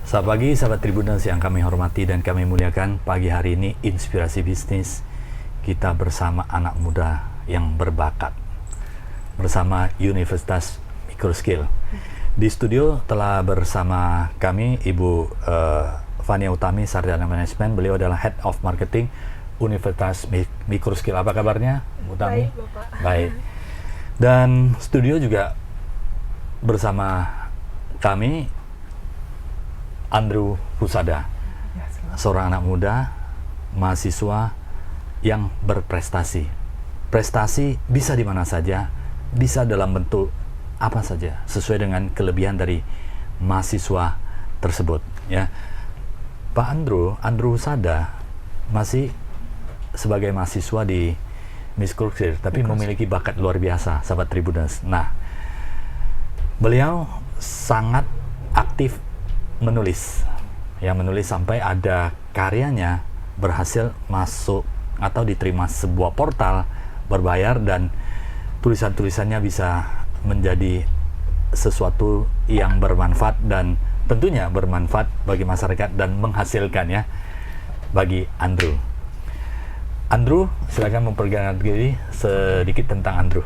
Selamat pagi sahabat Tribuners yang kami hormati dan kami muliakan. Pagi hari ini Inspirasi Bisnis kita bersama anak muda yang berbakat bersama Universitas Microskill. Di studio telah bersama kami Ibu Fania Utami, Sarjana Manajemen. Beliau adalah Head of Marketing Universitas Microskill. Apa kabarnya, Bu Utami? Baik, Bapak. Baik. Dan studio juga bersama kami Andrew Husada, seorang anak muda, mahasiswa yang berprestasi. Prestasi bisa di mana saja, bisa dalam bentuk apa saja, sesuai dengan kelebihan dari mahasiswa tersebut. Ya, Pak Andrew Husada masih sebagai mahasiswa di Microskill, tapi memiliki bakat luar biasa, sahabat Tribuners. Nah, beliau sangat aktif menulis sampai ada karyanya berhasil masuk atau diterima sebuah portal berbayar, dan tulisan-tulisannya bisa menjadi sesuatu yang bermanfaat dan tentunya bermanfaat bagi masyarakat dan menghasilkan ya bagi Andrew. Andrew, silakan memperkenalkan diri sedikit tentang Andrew.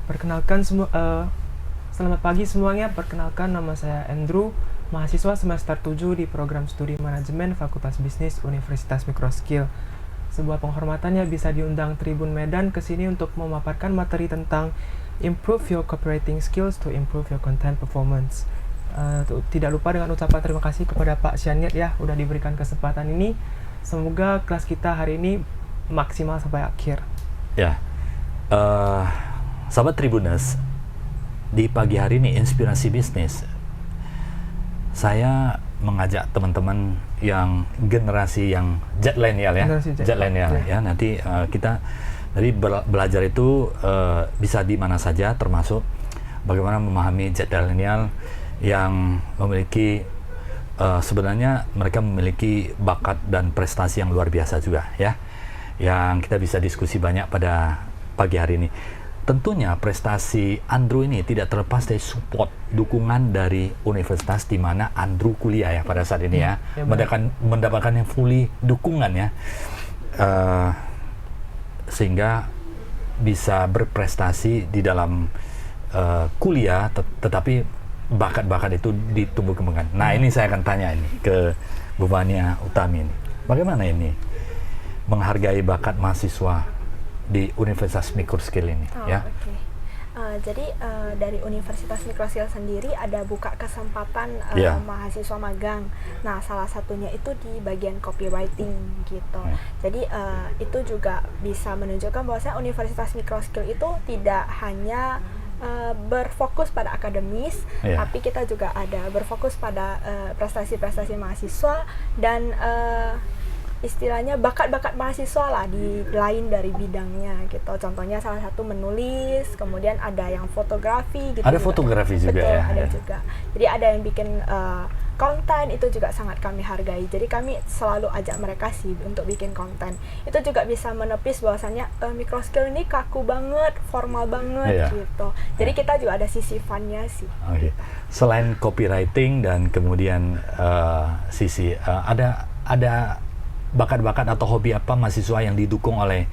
Perkenalkan selamat pagi semuanya. Perkenalkan, nama saya Andrew, mahasiswa semester 7 di program studi manajemen Fakultas Bisnis Universitas Microskill. Sebuah penghormatannya bisa diundang Tribun Medan ke sini untuk memaparkan materi tentang improve your copywriting skills to improve your content performance. Tidak lupa dengan ucapan terima kasih kepada Pak Syaniat ya, udah diberikan kesempatan ini. Semoga kelas kita hari ini maksimal sampai akhir. Ya, sahabat Tribuners, di pagi hari ini Inspirasi Bisnis, saya mengajak teman-teman yang generasi yang Zillennial ya, Zillennial ya. Nanti kita dari belajar itu bisa di mana saja, termasuk bagaimana memahami Zillennial yang memiliki sebenarnya mereka memiliki bakat dan prestasi yang luar biasa juga ya, yang kita bisa diskusi banyak pada pagi hari ini. Tentunya prestasi Andrew ini tidak terlepas dari support, dukungan dari universitas di mana Andrew kuliah ya pada saat ini ya, mendapatkan yang fully dukungan ya, sehingga bisa berprestasi di dalam kuliah, tetapi bakat-bakat itu ditumbuh kembangkan. Nah, ini saya akan tanya ini ke Bu Fania Utami ini, bagaimana ini menghargai bakat mahasiswa di Universitas Microskill ini ya. Okay. Jadi dari Universitas Microskill sendiri ada buka kesempatan mahasiswa magang. Nah, salah satunya itu di bagian copywriting gitu. Jadi itu juga bisa menunjukkan bahwasanya Universitas Microskill itu tidak hanya berfokus pada akademis, tapi kita juga ada berfokus pada prestasi-prestasi mahasiswa dan istilahnya bakat-bakat mahasiswa lah di lain dari bidangnya gitu. Contohnya salah satu menulis, kemudian ada yang fotografi gitu. Ada fotografi juga. Betul, ya. ada juga. Jadi ada yang bikin konten, itu juga sangat kami hargai. Jadi kami selalu ajak mereka sih untuk bikin konten. Itu juga bisa menepis bahwasannya Microskill ini kaku banget, formal banget gitu. Jadi kita juga ada sisi fun-nya sih. Okay. Selain copywriting dan kemudian sisi ada bakat-bakat atau hobi apa mahasiswa yang didukung oleh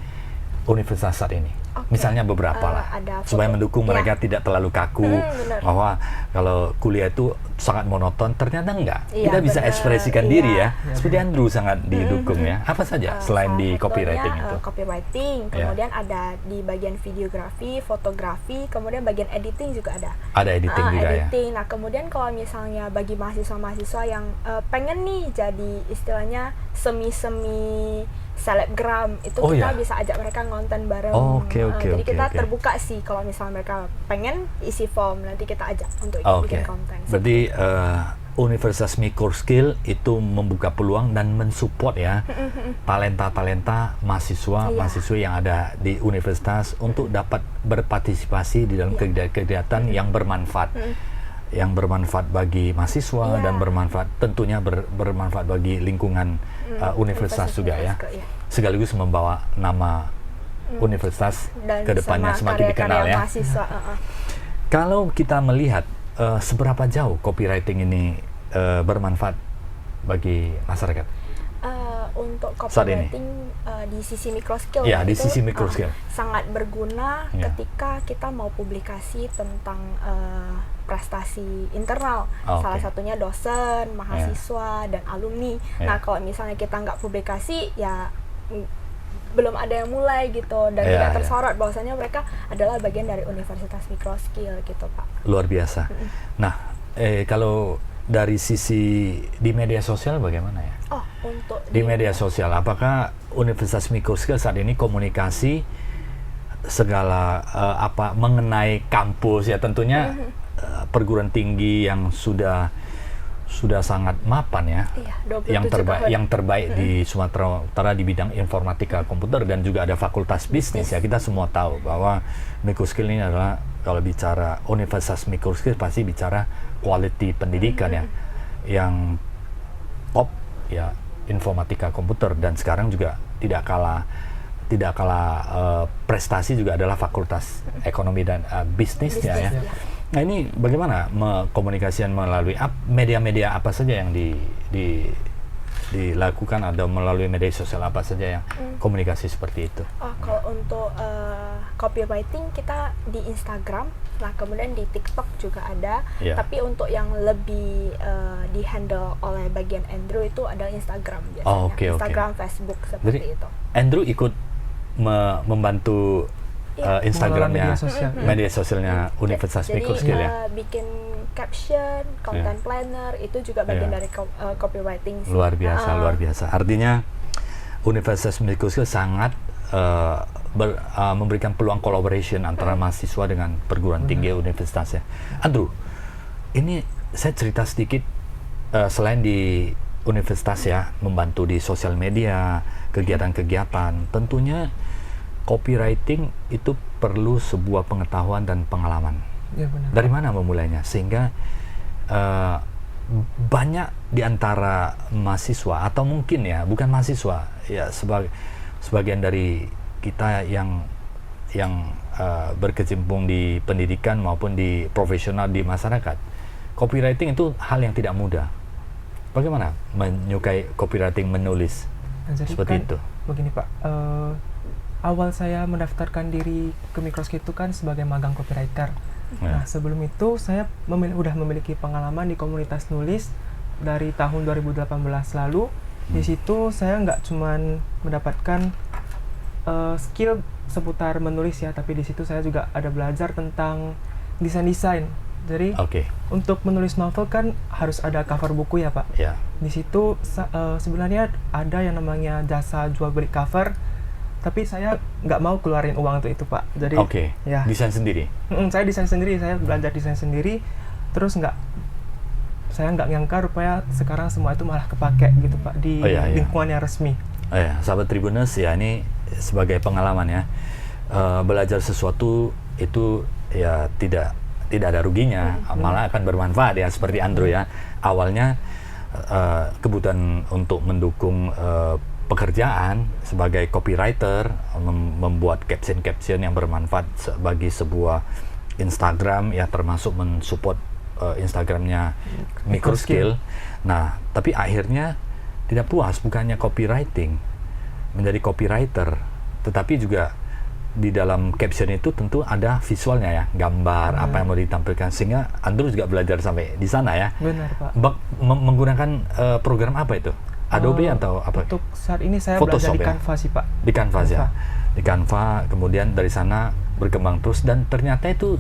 universitas saat ini? Misalnya beberapa lah, supaya mendukung mereka tidak terlalu kaku, bahwa kalau kuliah itu sangat monoton, ternyata enggak. Kita bisa ekspresikan diri ya, seperti Andrew sangat didukung ya. Apa saja selain di copywriting itu? Copywriting, kemudian ada di bagian videografi, fotografi, kemudian bagian editing juga ada. Ada editing juga editing. Nah, kemudian kalau misalnya bagi mahasiswa-mahasiswa yang pengen nih jadi istilahnya semi-semi selebgram, itu kita bisa ajak mereka ngonten bareng. Jadi kita terbuka sih, kalau misalnya mereka pengen isi form, nanti kita ajak untuk bikin konten. Berarti Universitas Microskill itu membuka peluang dan mensupport ya talenta-talenta mahasiswa-mahasiswi yang ada di universitas untuk dapat berpartisipasi di dalam kegiatan yang bermanfaat. Yang bermanfaat bagi mahasiswa dan bermanfaat tentunya bermanfaat bagi lingkungan universitas juga ya. Sekaligus membawa nama universitas ke depannya semakin dikenal ya. Kalau kita melihat seberapa jauh copywriting ini bermanfaat bagi masyarakat? Untuk copywriting di sisi microskill ya, di sisi microskill sangat berguna ketika kita mau publikasi tentang prestasi internal, salah satunya dosen, mahasiswa, dan alumni. Nah, kalau misalnya kita nggak publikasi, ya belum ada yang mulai gitu, dan tidak tersorot bahwasanya mereka adalah bagian dari Universitas Microskill gitu, Pak. Luar biasa. Nah, kalau dari sisi di media sosial bagaimana ya? Untuk di media sosial, apakah Universitas Microskill saat ini komunikasi segala apa mengenai kampus ya, tentunya perguruan tinggi yang sudah sangat mapan ya, yang terbaik di Sumatera Utara di bidang informatika komputer, dan juga ada fakultas bisnis ya. Kita semua tahu bahwa Microskill ini adalah, kalau bicara Universitas Microskill pasti bicara quality pendidikan ya, yang top ya, informatika komputer, dan sekarang juga tidak kalah prestasi juga adalah fakultas ekonomi dan bisnis ya. Nah, ini bagaimana komunikasian melalui media-media apa saja yang dilakukan, atau melalui media sosial apa saja yang komunikasi seperti itu? Kalau untuk copywriting kita di Instagram, nah kemudian di TikTok juga ada, tapi untuk yang lebih di-handle oleh bagian Andrew itu adalah Instagram biasanya. Instagram, Facebook seperti jadi, itu. Andrew ikut membantu Instagramnya, media sosialnya Universitas Microskill ya. Bikin caption, content planner itu juga bagian dari copywriting. Luar biasa. Artinya Universitas Microskill sangat memberikan peluang collaboration antara mahasiswa dengan perguruan tinggi universitasnya. Andrew, ini saya cerita sedikit, selain di universitas ya, membantu di sosial media, kegiatan-kegiatan, tentunya copywriting itu perlu sebuah pengetahuan dan pengalaman. Ya, benar. Dari mana memulainya? Sehingga banyak di antara mahasiswa, atau mungkin ya bukan mahasiswa ya, sebagian dari kita yang berkecimpung di pendidikan maupun di profesional di masyarakat, copywriting itu hal yang tidak mudah. Bagaimana menyukai copywriting, menulis? Jadi seperti kan, itu. Begini Pak, awal saya mendaftarkan diri ke Microskill itu kan sebagai magang copywriter. Nah, sebelum itu saya udah memiliki pengalaman di komunitas nulis dari tahun 2018 lalu. Di situ saya nggak cuman mendapatkan skill seputar menulis ya, tapi di situ saya juga ada belajar tentang desain. Jadi untuk menulis novel kan harus ada cover buku ya Pak. Di situ sebenarnya ada yang namanya jasa jual beli cover, tapi saya nggak mau keluarin uang untuk itu Pak. Jadi ya desain sendiri. Saya desain sendiri, saya belajar desain sendiri, terus saya nggak nyangka rupanya sekarang semua itu malah kepake gitu Pak di lingkungan yang resmi. Sahabat Tribuners ya, ini sebagai pengalaman ya, belajar sesuatu itu ya tidak ada ruginya, malah akan bermanfaat ya, seperti Andrew ya. Awalnya kebutuhan untuk mendukung pekerjaan sebagai copywriter, membuat caption yang bermanfaat bagi sebuah Instagram ya, termasuk mensupport Instagramnya Microskill. Nah, tapi akhirnya tidak puas, bukannya copywriting menjadi copywriter, tetapi juga di dalam caption itu tentu ada visualnya ya, gambar apa yang mau ditampilkan, sehingga Andrew juga belajar sampai di sana ya. Benar Pak. Menggunakan program apa itu? Adobe atau apa? Untuk saat ini saya Photoshop, belajar di Canva sih Pak. Di Canva ya. Di Canva, kemudian dari sana berkembang terus, dan ternyata itu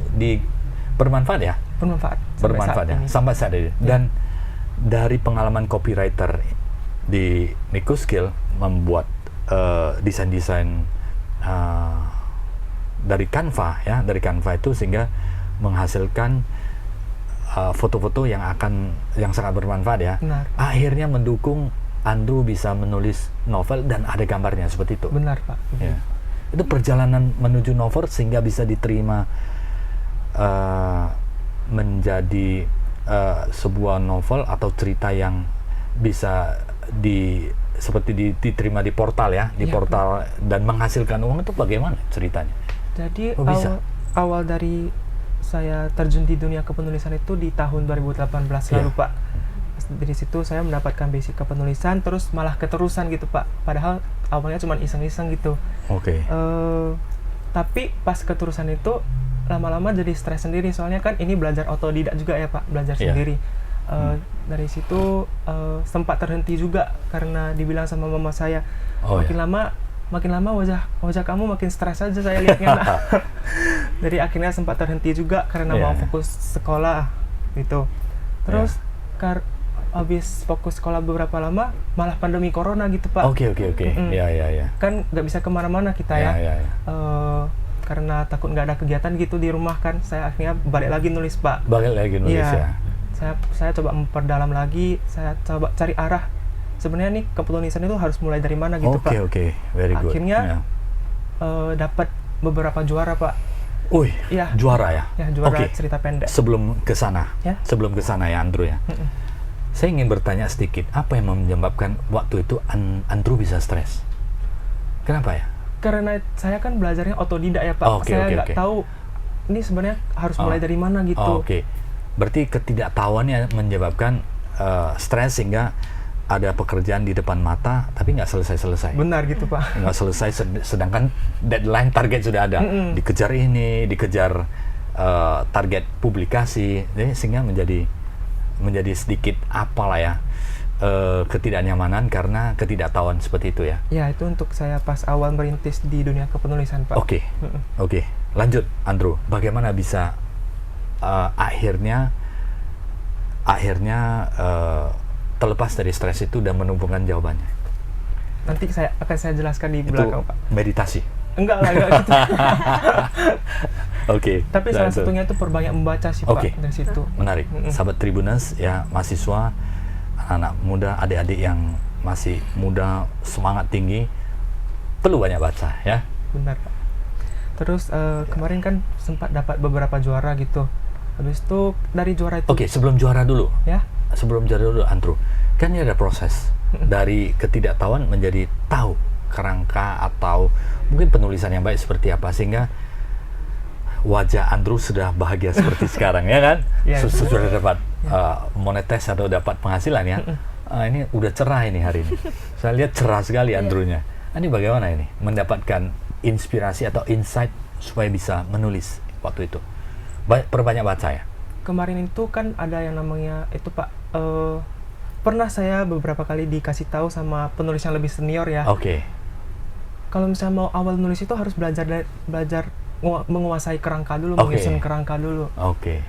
bermanfaat ya. Bermanfaat ya sampai saat ini. Dan dari pengalaman copywriter di Microskill membuat desain-desain dari Canva ya, dari Canva itu, sehingga menghasilkan foto-foto yang sangat bermanfaat ya. Benar. Akhirnya mendukung Andrew bisa menulis novel dan ada gambarnya seperti itu. Benar Pak. Ya. Itu perjalanan menuju novel sehingga bisa diterima menjadi sebuah novel atau cerita yang bisa diterima di portal ya, di portal dan menghasilkan uang. Itu bagaimana ceritanya? Jadi awal dari saya terjun di dunia kepenulisan itu di tahun 2018 lalu Pak. Dari situ saya mendapatkan basic kepenulisan, terus malah keterusan gitu Pak. Padahal awalnya cuma iseng-iseng gitu. Oke. Tapi pas keterusan itu lama-lama jadi stres sendiri, soalnya kan ini belajar otodidak juga ya Pak, belajar sendiri. Dari situ sempat terhenti juga karena dibilang sama mama saya, makin lama wajah kamu makin stres aja saya lihatnya. Jadi akhirnya sempat terhenti juga karena mau fokus sekolah gitu. Terus habis fokus sekolah beberapa lama malah pandemi corona gitu Pak. Oke. Ya. Kan nggak bisa kemana-mana kita ya. Karena takut nggak ada kegiatan gitu di rumah kan, saya akhirnya balik lagi nulis Pak. Balik lagi nulis ya. Saya coba memperdalam lagi, saya coba cari arah. Sebenarnya nih kepenulisan itu harus mulai dari mana gitu Pak. Oke, very good. Akhirnya dapat beberapa juara Pak. Juara ya? Ya, juara cerita pendek. Sebelum ke sana ya Andrew ya. Saya ingin bertanya sedikit, apa yang menyebabkan waktu itu Andrew bisa stres? Kenapa ya? Karena saya kan belajarnya otodidak ya Pak. Saya nggak tahu ini sebenarnya harus mulai dari mana gitu. Berarti ketidaktahuannya menyebabkan stres sehingga ada pekerjaan di depan mata tapi nggak selesai. Benar gitu Pak. Nggak selesai, sedangkan deadline target sudah ada. Dikejar target publikasi, jadi sehingga menjadi sedikit apalah ya, ketidaknyamanan karena ketidaktahuan seperti itu ya. Ya, itu untuk saya pas awal merintis di dunia kepenulisan Pak. Oke. Lanjut Andrew, bagaimana bisa akhirnya terlepas dari stres itu dan menemukan jawabannya? Nanti akan saya jelaskan di belakang Pak. Meditasi? Enggak gitu. Tapi salah satunya itu perbanyak membaca sih Pak dari situ. Menarik. Sahabat Tribuners ya, mahasiswa, anak muda, adik-adik yang masih muda, semangat tinggi, perlu banyak baca ya. Benar Pak. Terus kemarin kan sempat dapat beberapa juara gitu. Habis itu dari juara itu. Sebelum juara dulu. Ya. Sebelum juara dulu Andrew. Kan ini ada proses dari ketidaktahuan menjadi tahu kerangka atau mungkin penulisan yang baik seperti apa sehingga wajah Andrew sudah bahagia seperti sekarang ya kan? Sudah dapat monetis atau dapat penghasilan ya. Ini udah cerah ini hari ini. Saya lihat cerah sekali Andrew-nya. Ini bagaimana ini mendapatkan inspirasi atau insight supaya bisa menulis waktu itu? Perbanyak baca ya? Kemarin itu kan ada yang namanya itu Pak, pernah saya beberapa kali dikasih tahu sama penulis yang lebih senior ya. Kalau misalnya mau awal nulis itu harus belajar menguasai kerangka dulu, menyusun kerangka dulu.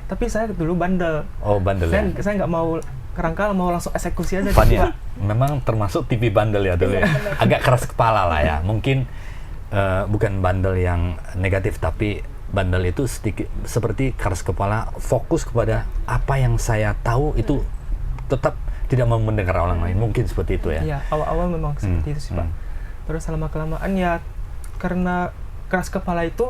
Tapi saya dulu bandel. Bandel ya? Saya nggak mau kerangka, mau langsung eksekusi aja. Fania, memang termasuk tipe bandel ya dulu ya. Agak keras kepala lah ya. Mungkin bukan bandel yang negatif, tapi bandel itu sedikit seperti keras kepala, fokus kepada apa yang saya tahu itu, tetap tidak mau mendengar orang lain. Mungkin seperti itu ya. Iya, awal-awal memang seperti itu sih Pak. Terus lama-kelamaan ya karena keras kepala itu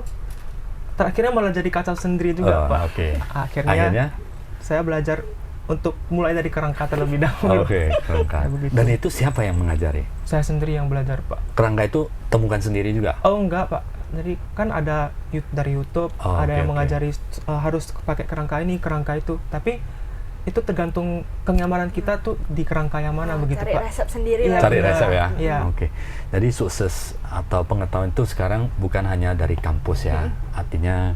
terakhirnya malah jadi kacau sendiri juga Pak. Akhirnya saya belajar untuk mulai dari kerangka terlebih dahulu. Kerangka. Dan itu siapa yang mengajari? Saya sendiri yang belajar Pak. Kerangka itu temukan sendiri juga? Enggak Pak. Jadi kan ada dari YouTube, ada yang mengajari harus pakai kerangka ini, kerangka itu. Tapi itu tergantung kenyamanan kita tuh di kerangka yang mana begitu Pak. Cari resep sendiri lah. Cari resep ya? Iya. Jadi sukses atau pengetahuan itu sekarang bukan hanya dari kampus ya. Artinya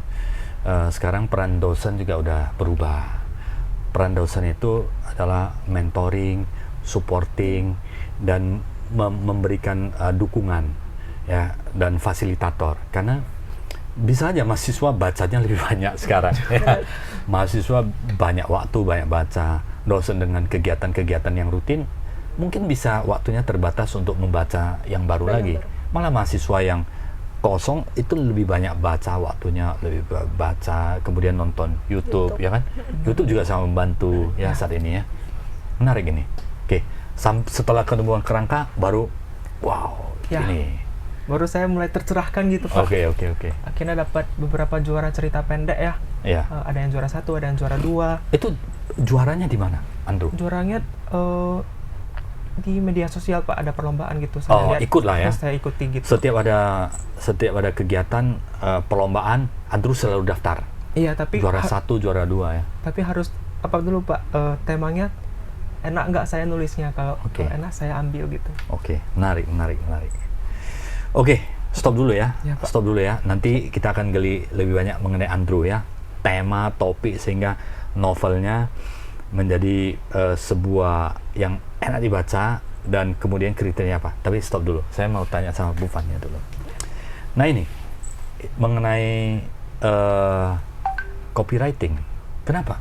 sekarang peran dosen juga udah berubah. Peran dosen itu adalah mentoring, supporting, dan memberikan dukungan ya, dan fasilitator, karena bisa aja mahasiswa bacanya lebih banyak sekarang ya. Mahasiswa banyak waktu, banyak baca. Dosen dengan kegiatan-kegiatan yang rutin mungkin bisa waktunya terbatas untuk membaca yang baru lagi. Malah mahasiswa yang kosong itu lebih banyak baca, waktunya lebih baca, kemudian nonton YouTube. Ya kan? YouTube juga sangat membantu ya saat ini ya. Menarik ini. Setelah ketemuan kerangka baru ini baru saya mulai tercerahkan gitu Pak. Akhirnya dapat beberapa juara cerita pendek ya. Ada yang juara 1, ada yang juara 2. Itu juaranya di mana, Andrew? Juaranya di media sosial Pak, ada perlombaan gitu. Saya ikut lah ya. Saya ikuti gitu. Setiap ada kegiatan perlombaan, Andrew selalu daftar. Iya, tapi juara 1, juara 2 ya. Tapi harus apa dulu Pak? Temanya enak nggak saya nulisnya, kalau enak saya ambil gitu. Menarik. Stop dulu ya, stop dulu ya. Nanti kita akan gali lebih banyak mengenai Andrew ya, tema, topik, sehingga novelnya menjadi sebuah yang enak dibaca dan kemudian kriterianya apa. Tapi stop dulu, saya mau tanya sama Bu Fania dulu. Nah ini mengenai copywriting, kenapa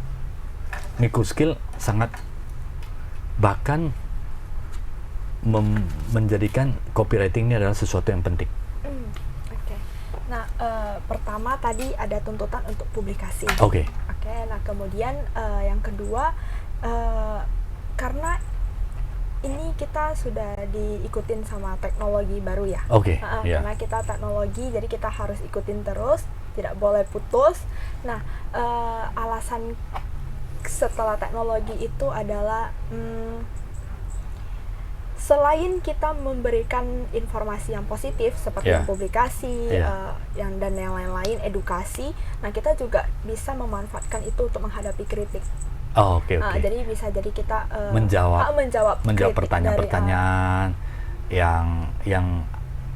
microskill sangat bahkan menjadikan copywriting ini adalah sesuatu yang penting? Nah, pertama tadi ada tuntutan untuk publikasi. Nah kemudian yang kedua, karena ini kita sudah diikutin sama teknologi baru ya. Karena kita teknologi, jadi kita harus ikutin terus, tidak boleh putus. Nah, alasan setelah teknologi itu adalah selain kita memberikan informasi yang positif seperti publikasi dan yang lain-lain, edukasi, nah kita juga bisa memanfaatkan itu untuk menghadapi kritik. Jadi bisa jadi kita menjawab pertanyaan-pertanyaan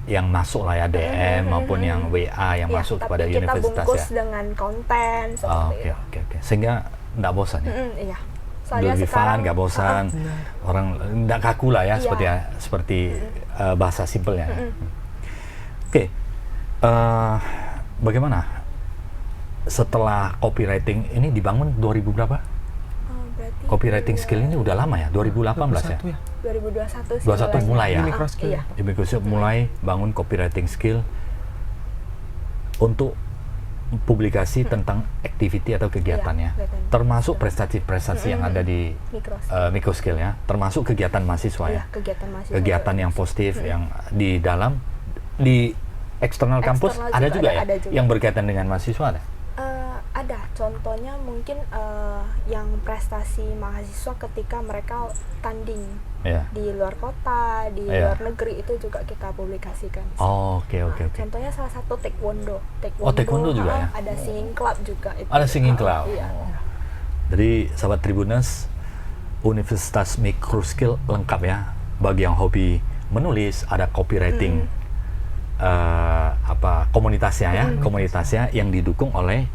yang masuk lah ya, DM maupun yang WA yang masuk kepada universitas ya. Kita bungkus dengan konten seperti itu. Sehingga nggak bosan ya. Soalnya lebih fun, nggak bosan, orang nggak kaku lah ya, seperti bahasa simpelnya. Bagaimana setelah copywriting ini dibangun 2000 berapa? Copywriting skill ini udah lama ya, 2018 ya? 2021 mulai ya? Di Microskill mulai bangun copywriting skill untuk publikasi tentang activity atau kegiatannya, termasuk prestasi-prestasi yang ada di Microskill ya, termasuk kegiatan mahasiswa ya, kegiatan yang positif yang di dalam, di eksternal kampus ada juga ya, yang berkaitan dengan mahasiswa ada? Ada, contohnya mungkin yang prestasi mahasiswa ketika mereka tanding di luar kota, di luar negeri, itu juga kita publikasikan. Contohnya salah satu taekwondo. Taekwondo juga ya? Ada singing club juga. Ada singing club. Jadi sahabat Tribuners, Universitas Microskill lengkap ya. Bagi yang hobi menulis, ada copywriting komunitasnya ya, komunitasnya yang didukung oleh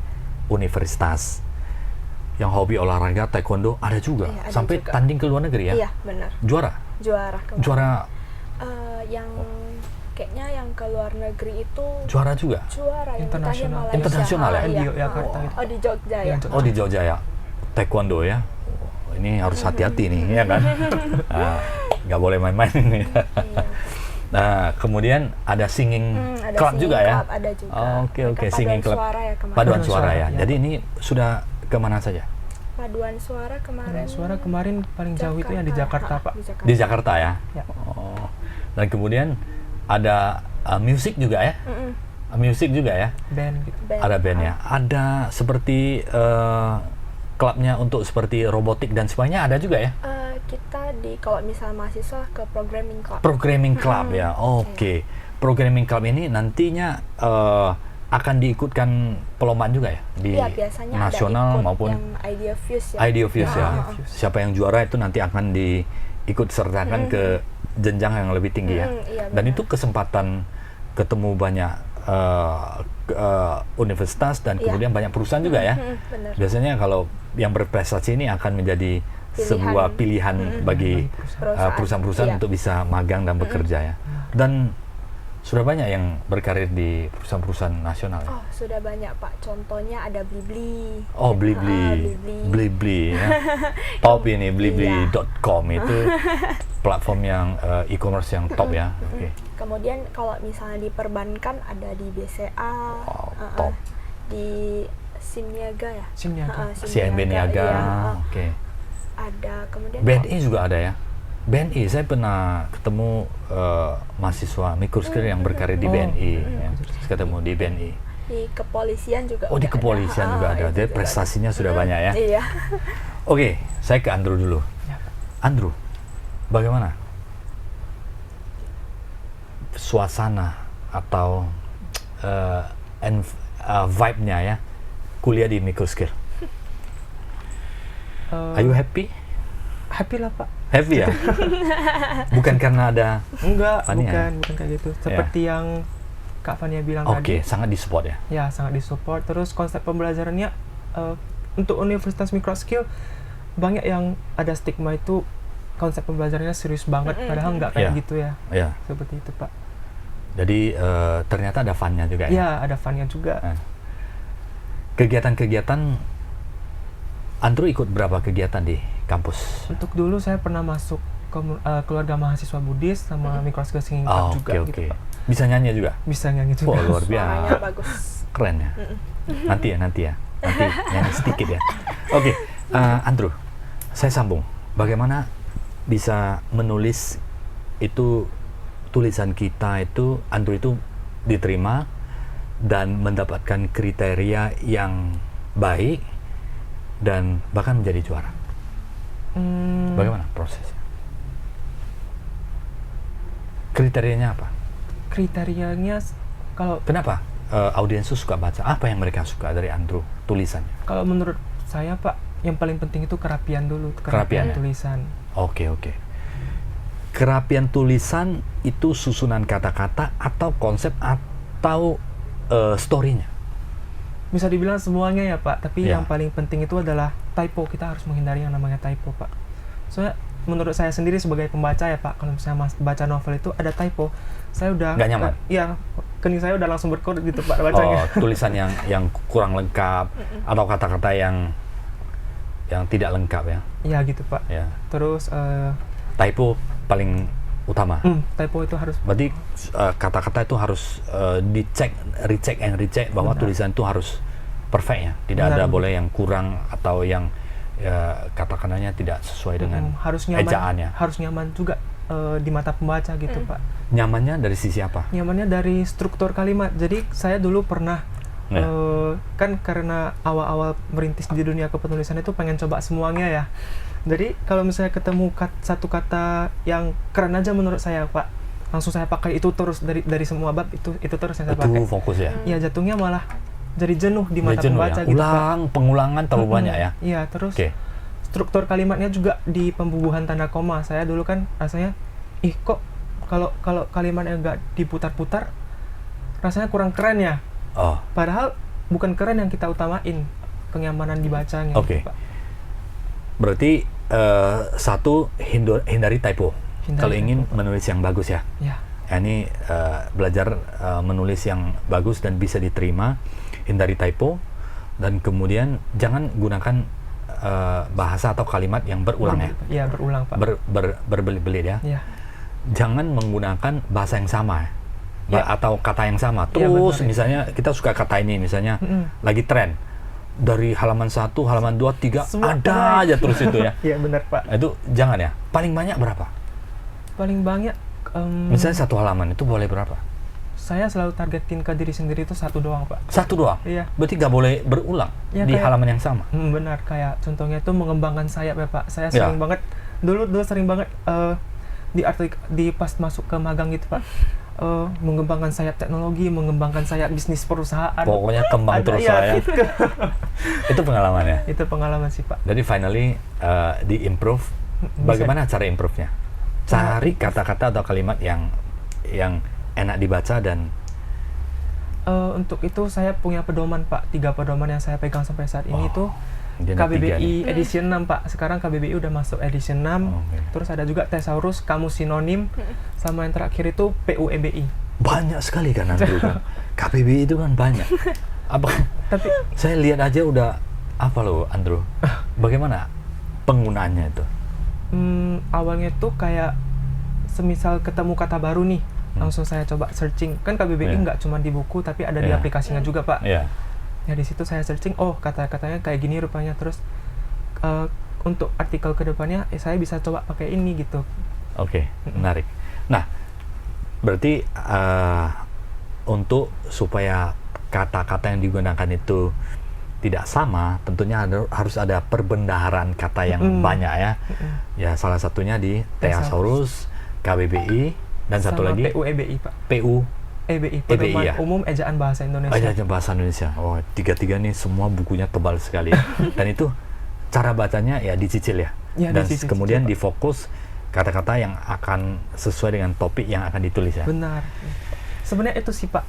universitas. Yang hobi olahraga taekwondo ada juga, sampai juga tanding ke luar negeri ya? Iya, benar. Juara yang kayaknya yang ke luar negeri itu juara juga? Juara internasional ya? Di Jakarta itu. Di Jogja ya? Di Jogja ya? Taekwondo ya? Ini harus hati-hati nih, ya kan? Nggak boleh main-main ini. Nah, kemudian ada singing club juga ya? Ada juga. Singing club. Paduan suara ya. Jadi ini sudah kemana saja? Paduan suara kemarin paling jauh itu yang di Jakarta, Pak. Di Jakarta ya? Dan kemudian ada musik juga ya? Musik juga ya? Band gitu. Ada band ya? Ada seperti klubnya untuk seperti robotik dan sebagainya ada juga ya? Kita kalau misalnya mahasiswa ke programming club. Programming club ya, Programming club ini nantinya akan diikutkan perlombaan juga ya? Di nasional maupun yang IdeaFuse ya? IdeaFuse ya. Siapa yang juara itu nanti akan diikut sertakan ke jenjang yang lebih tinggi ya? Dan itu kesempatan ketemu banyak universitas dan kemudian banyak perusahaan juga ya? Biasanya kalau yang berprestasi ini akan menjadi sebuah pilihan bagi perusahaan-perusahaan untuk bisa magang dan bekerja ya. Dan sudah banyak yang berkarir di perusahaan-perusahaan nasional ya? Sudah banyak Pak. Contohnya ada Blibli. Blibli ya. Top ini, blibli.com itu platform yang e-commerce yang top ya. Kemudian kalau misalnya di perbankan ada di BCA, top. di Simniaga ya? CIMB Niaga, Ada, kemudian BNI juga ada ya? BNI, saya pernah ketemu mahasiswa Microskill yang berkarir di BNI, ketemu di BNI. Di kepolisian juga. Di kepolisian juga ada. Jadi prestasinya sudah banyak ya. Iya. Oke, saya ke Andrew dulu. Andrew, bagaimana suasana atau vibe-nya ya kuliah di Microskill? Are you happy? Happy lah Pak. Happy ya? Bukan karena ada Enggak, Fania, bukan kayak gitu. Seperti yang Kak Fania bilang tadi. Oke, sangat disupport ya? Ya, sangat disupport. Terus konsep pembelajarannya untuk Universitas Microskill banyak yang ada stigma itu konsep pembelajarannya serius banget, padahal nggak kayak gitu ya. Iya. Seperti itu Pak. Jadi ternyata ada fun-nya juga ya? Iya, ada fun-nya juga. Kegiatan-kegiatan, Andrew ikut berapa kegiatan di kampus? Untuk dulu saya pernah masuk keluarga mahasiswa Buddhis sama Microskill Singing Club juga. Oke. Bisa nyanyi juga? Bisa nyanyi juga. Luar biasa. Suaranya bagus. Keren ya? Nanti ya. Nanti nyanyi sedikit ya. Oke, Andrew, saya sambung. Bagaimana bisa menulis itu, tulisan kita itu, Andrew itu diterima dan mendapatkan kriteria yang baik dan bahkan menjadi juara? Bagaimana prosesnya? Kriterianya apa? Kriterianya Kenapa audiens suka baca? Apa yang mereka suka dari Andrew tulisannya? Kalau menurut saya Pak, yang paling penting itu kerapian dulu, kerapian tulisan. Oke. Kerapian tulisan itu susunan kata-kata atau konsep atau story-nya? Bisa dibilang semuanya ya Pak, tapi yang paling penting itu adalah typo. Kita harus menghindari yang namanya typo Pak. Soalnya menurut saya sendiri sebagai pembaca ya Pak, kalau misalnya baca novel itu ada typo, saya udah nggak nyaman? Iya, kening saya udah langsung berkor gitu Pak bacanya. Tulisan yang kurang lengkap atau kata-kata yang tidak lengkap ya? Iya gitu Pak. Ya. Terus typo paling utama. Typo itu harus. Berarti kata-kata itu harus recheck bahwa tulisan itu harus perfect ya. Tidak ada boleh yang kurang atau yang kata-katanya tidak sesuai dengan ejaannya. Harus nyaman juga di mata pembaca gitu Pak. Nyamannya dari sisi apa? Nyamannya dari struktur kalimat. Jadi saya dulu pernah kan karena awal-awal merintis di dunia kepenulisan itu pengen coba semuanya ya. Jadi kalau misalnya ketemu satu kata yang keren aja menurut saya Pak, langsung saya pakai itu terus dari semua bab itu terus yang saya pakai. Itu fokus ya? Iya, jatuhnya malah jadi jenuh di mata pembaca ya? gitu Pengulangan terlalu banyak ya? Iya, terus struktur kalimatnya juga di pembubuhan tanda koma. Saya dulu kan rasanya, kok kalau kalimatnya nggak diputar-putar, rasanya kurang keren ya. Padahal bukan keren yang kita utamain, kenyamanan dibacanya. Gitu, Pak. Berarti satu, hindari typo. Kalau ingin menulis yang bagus ya. Ini belajar menulis yang bagus dan bisa diterima, hindari typo, dan kemudian jangan gunakan bahasa atau kalimat yang berulang ya. Iya, berulang Pak. Berbelit-belit ya. Jangan menggunakan bahasa yang sama atau kata yang sama. Terus misalnya kita suka kata ini, misalnya lagi tren. Dari halaman 1, halaman 2, 3 semua ada aja terus itu ya. Iya benar Pak. Itu jangan ya. Paling banyak berapa? Paling banyak misalnya satu halaman itu boleh berapa? Saya selalu targetin ke diri sendiri itu 1 doang Pak. 1 doang? Iya. Berarti nggak boleh berulang di halaman yang sama? Benar, kayak contohnya itu mengembangkan sayap ya Pak. Saya sering banget, dulu sering banget di pas masuk ke magang gitu Pak. Mengembangkan sayap teknologi, mengembangkan sayap bisnis perusahaan. Pokoknya kembang terus ya. Itu pengalaman ya? Itu pengalaman sih Pak. Jadi finally di-improve. Bagaimana cara improve-nya? Cari kata-kata atau kalimat yang enak dibaca dan... untuk itu saya punya pedoman Pak. 3 pedoman yang saya pegang sampai saat ini itu KBBI edition 6 Pak. Sekarang KBBI udah masuk edition 6. Terus ada juga Thesaurus, Kamus Sinonim, sama yang terakhir itu PUEBI. Banyak sekali kan Andrew kan. KBBI itu kan banyak. Tapi saya lihat aja udah apa loh Andrew. Bagaimana penggunaannya itu? Awalnya tuh kayak semisal ketemu kata baru nih, langsung saya coba searching. Kan KBBI nggak cuma di buku tapi ada di aplikasinya juga Pak. Ya di situ saya searching, kata-katanya kayak gini rupanya, terus untuk artikel kedepannya saya bisa coba pakai ini gitu. Oke, menarik. Nah, berarti untuk supaya kata-kata yang digunakan itu tidak sama, tentunya harus ada perbendaharaan kata yang banyak ya. Ya salah satunya di Thesaurus, KBBI, dan satu lagi PUEBI Pak. EBI, Pedoman ya? Umum Ejaan Bahasa Indonesia. Ejaan Bahasa Indonesia. Tiga-tiga nih semua bukunya tebal sekali. Dan itu cara bacanya ya dicicil ya. dan kemudian difokus kata-kata yang akan sesuai dengan topik yang akan ditulis ya. Benar. Sebenarnya itu sih Pak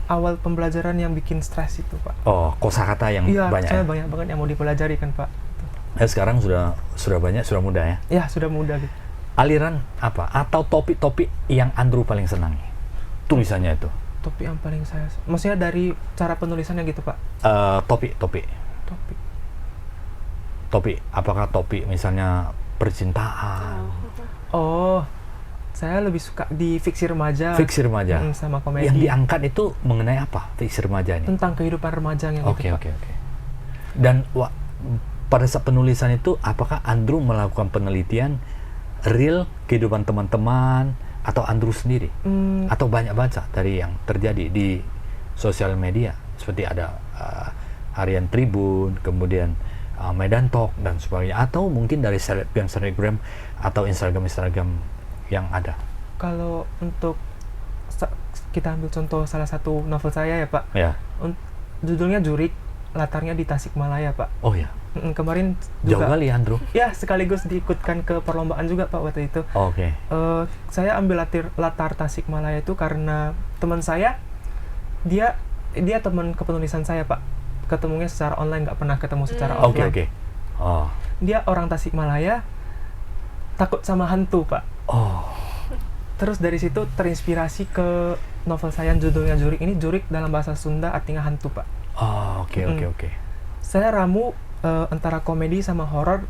awal pembelajaran yang bikin stres itu Pak. Oh, kosakata yang banyak. Iya, banyak banget yang mau dipelajari kan Pak. Sekarang sudah banyak, sudah mudah ya? Ya, sudah mudah gitu. Aliran apa? Atau topik-topik yang Andrew paling senangi? Tulisannya itu? Topik yang paling saya... Maksudnya dari cara penulisannya gitu Pak? Topik. Apakah topik misalnya percintaan? Oh, saya lebih suka di fiksi remaja. Fiksi remaja? Sama komedi. Yang diangkat itu mengenai apa fiksi remaja ini? Tentang kehidupan remaja yang Oke. Dan pada saat penulisan itu, apakah Andrew melakukan penelitian real kehidupan teman-teman atau Andrew sendiri? Atau banyak baca dari yang terjadi di sosial media? Seperti ada Harian Tribun, kemudian Medan Talk dan sebagainya, atau mungkin dari Instagram atau Instagram yang ada. Kalau untuk kita ambil contoh salah satu novel saya ya Pak, judulnya Jurik, latarnya di Tasikmalaya Pak. Oh ya. Kemarin juga. Jauh kali Andrew. Ya, sekaligus diikutkan ke perlombaan juga Pak waktu itu. Oke. Saya ambil latar Tasikmalaya itu karena teman saya, dia teman kepenulisan saya Pak. Ketemunya secara online, nggak pernah ketemu secara offline. Oke. Oh. Dia orang Tasikmalaya, takut sama hantu Pak. Oh. Terus dari situ terinspirasi ke novel saya judulnya Jurik. Ini Jurik dalam bahasa Sunda artinya hantu Pak. Oh, oke. Saya ramu antara komedi sama horor.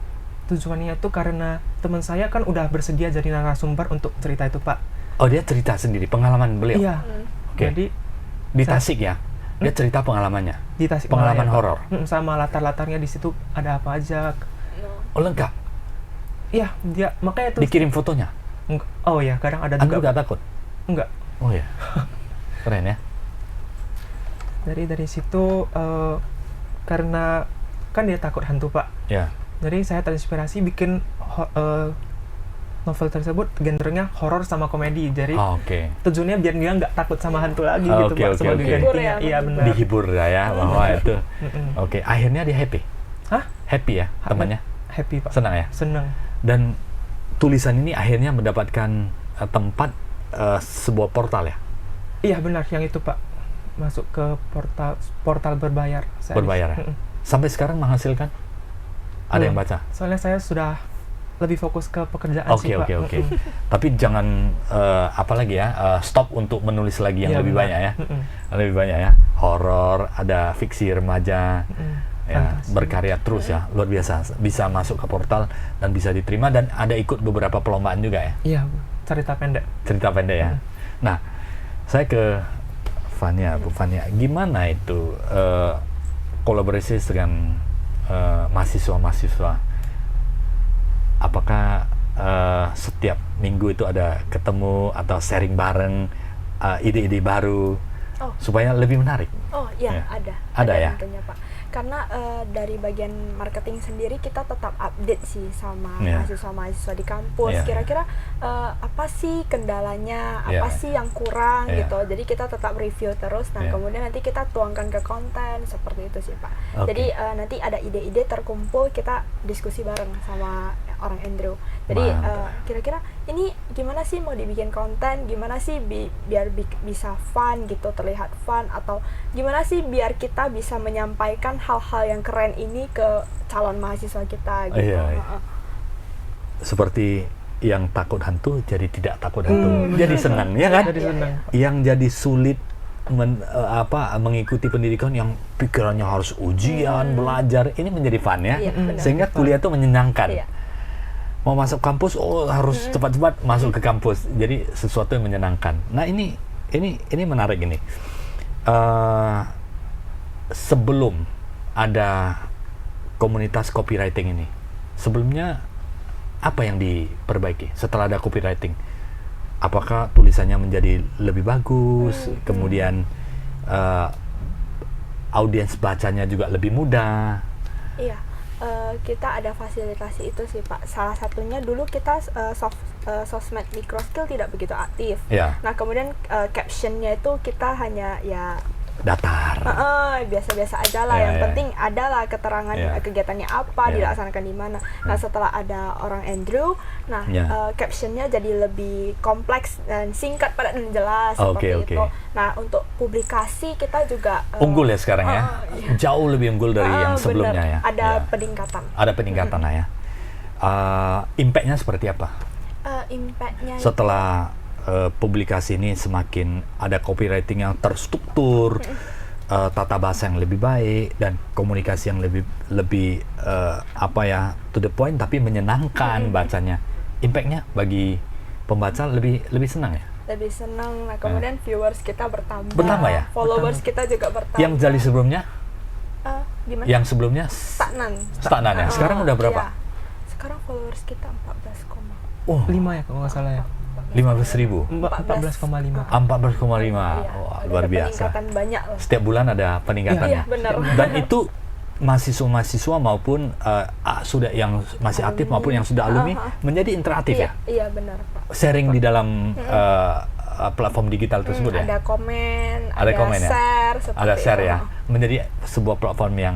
Tujuannya itu karena teman saya kan udah bersedia jadi narasumber untuk cerita itu Pak. Oh, dia cerita sendiri pengalaman beliau. Iya. Jadi di Tasik ya. Dia cerita pengalamannya. Di Tasik. Pengalaman horor. Sama latar-latarnya di situ ada apa aja. Oh, lengkap. Iya, dia makanya itu. Dikirim fotonya. Oh ya, kadang ada juga. Anda nggak takut? Enggak. Oh ya. Keren ya. Dari situ karena kan dia takut hantu Pak. Ya. Jadi saya terinspirasi bikin novel tersebut genrenya horor sama komedi. Jadi tujuannya biar dia nggak takut sama hantu lagi gitu Pak. Sebagai gantinya. Iya benar. Dihibur ya bahwa itu. Akhirnya dia happy. Hah? Happy ya temannya? Happy Pak. Senang ya? Senang. Dan tulisan ini akhirnya mendapatkan tempat sebuah portal ya? Iya benar, yang itu Pak. Masuk ke portal berbayar. Berbayar ya? Sampai sekarang menghasilkan? Ada yang baca? Soalnya saya sudah lebih fokus ke pekerjaan sih Pak. Oke. Tapi jangan stop untuk menulis lagi yang lebih banyak ya. Lebih banyak ya. Horor, ada fiksi remaja. Ya, berkarya terus ya, luar biasa, bisa masuk ke portal dan bisa diterima, dan ada ikut beberapa perlombaan juga ya. Iya, cerita pendek ya. Nah, saya ke Bu Fania, gimana itu kolaborasi dengan mahasiswa-mahasiswa? Apakah setiap minggu itu ada ketemu atau sharing bareng ide-ide baru supaya lebih menarik? Oh iya, ada ya. Tentunya Pak. Karena dari bagian marketing sendiri kita tetap update sih sama mahasiswa-mahasiswa di kampus. Kira-kira apa sih kendalanya, apa sih yang kurang gitu. Jadi kita tetap review terus. Nah kemudian nanti kita tuangkan ke konten seperti itu sih Pak. Jadi nanti ada ide-ide terkumpul, kita diskusi bareng sama orang Andrew. Jadi kira-kira ini gimana sih mau dibikin konten, gimana sih biar bisa fun gitu, terlihat fun, atau gimana sih biar kita bisa menyampaikan hal-hal yang keren ini ke calon mahasiswa kita gitu. Seperti yang takut hantu jadi tidak takut hantu, jadi senang ya kan? Jadi senang. Yang jadi sulit mengikuti pendidikan yang pikirannya harus ujian, belajar, ini menjadi fun ya. Sehingga kuliah itu menyenangkan. Mau masuk kampus, harus cepat-cepat masuk ke kampus. Jadi sesuatu yang menyenangkan. Nah ini menarik ini. Sebelum ada komunitas copywriting ini, sebelumnya apa yang diperbaiki setelah ada copywriting? Apakah tulisannya menjadi lebih bagus, kemudian audiens bacanya juga lebih mudah? Iya, kita ada fasilitasi itu sih Pak. Salah satunya dulu kita sosmed microskill tidak begitu aktif. Nah kemudian captionnya itu kita hanya datar. Biasa-biasa aja lah. Yang penting adalah keterangan kegiatannya apa, dilaksanakan di mana. Nah setelah ada orang Andrew, captionnya jadi lebih kompleks dan singkat, padat dan jelas seperti itu. Nah untuk publikasi kita juga unggul ya sekarang ya, jauh lebih unggul dari yang sebelumnya ya. Ada peningkatan. Ada peningkatan lah ya. Impact-nya seperti apa? Impact-nya setelah publikasi ini semakin ada copywriting yang terstruktur, tata bahasa yang lebih baik dan komunikasi yang lebih to the point tapi menyenangkan bacanya. Impact-nya bagi pembaca lebih senang ya? Lebih senang. Nah, kemudian viewers kita bertambah. Bertambah ya? Followers kita juga bertambah. Yang dari sebelumnya? Gimana? Yang sebelumnya stagnan ya. Sekarang udah berapa? Sekarang followers kita 14, 5 ya kalau nggak salah ya. 15.000? 14,5. 14,5. Wah, luar biasa. Peningkatan banyak loh. Setiap bulan ada peningkatan ya. Benar. Dan itu mahasiswa maupun sudah yang masih aktif maupun yang sudah alumni menjadi interaktif ya. Iya benar Pak. Sharing di dalam platform digital tersebut ya. Ada komen, komen share, ya. Ada share ya. Menjadi sebuah platform yang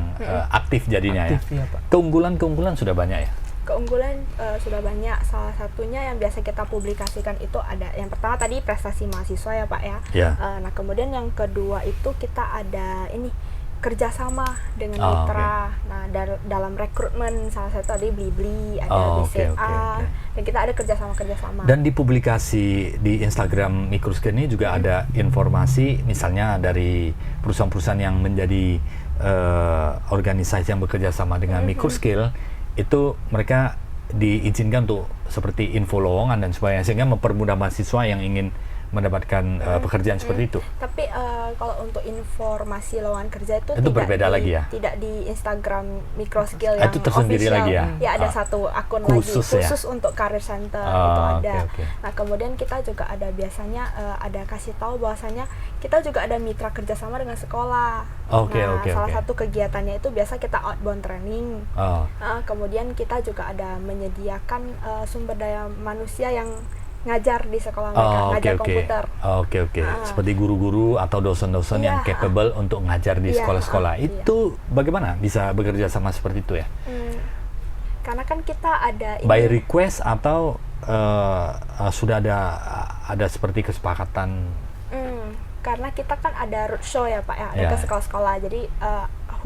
aktif jadinya ya. Keunggulan sudah banyak ya. Keunggulan sudah banyak. Salah satunya yang biasa kita publikasikan itu ada yang pertama tadi prestasi mahasiswa ya Pak ya. Nah kemudian yang kedua itu kita ada kerjasama dengan mitra. Nah dalam rekrutmen salah satu tadi Blibli, ada BCA, dan kita ada kerjasama. Dan di publikasi di Instagram Microskill ini juga ada informasi misalnya dari perusahaan-perusahaan yang menjadi organisasi yang bekerja sama dengan Microskill. Itu mereka diizinkan untuk seperti info lowongan dan sebagainya sehingga mempermudah mahasiswa yang ingin mendapatkan pekerjaan seperti itu. Tapi kalau untuk informasi lowongan kerja itu berbeda lagi ya. Tidak di Instagram Microskill yang itu tersendiri official. lagi ya. Ya ada satu akun khusus untuk career center itu ada. Nah kemudian kita juga ada biasanya ada kasih tahu bahwasanya kita juga ada mitra kerjasama dengan sekolah. Salah satu kegiatannya itu biasa kita outbound training. Kemudian kita juga ada menyediakan sumber daya manusia yang ngajar di sekolah mereka, ngajar komputer. Seperti guru-guru atau dosen-dosen yang capable untuk ngajar di sekolah-sekolah. Itu bagaimana bisa bekerja sama seperti itu ya? Karena kan kita ada by request atau sudah ada seperti kesepakatan? Karena kita kan ada roadshow ya Pak ya, ada ke sekolah-sekolah. Jadi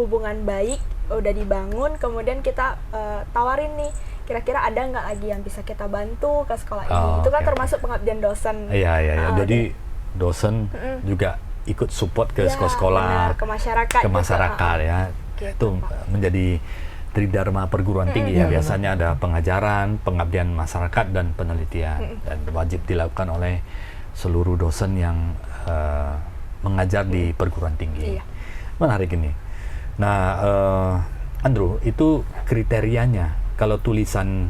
hubungan baik udah dibangun, kemudian kita tawarin nih kira-kira ada nggak lagi yang bisa kita bantu ke sekolah ini. Itu kan termasuk pengabdian dosen. Jadi dosen juga ikut support ke sekolah-sekolah, ke masyarakat ya. Gitu, itu menjadi tridharma perguruan tinggi ya. Biasanya ada pengajaran, pengabdian masyarakat dan penelitian, dan wajib dilakukan oleh seluruh dosen yang mengajar di perguruan tinggi. Menarik ini. Nah, Andrew, itu kriterianya kalau tulisan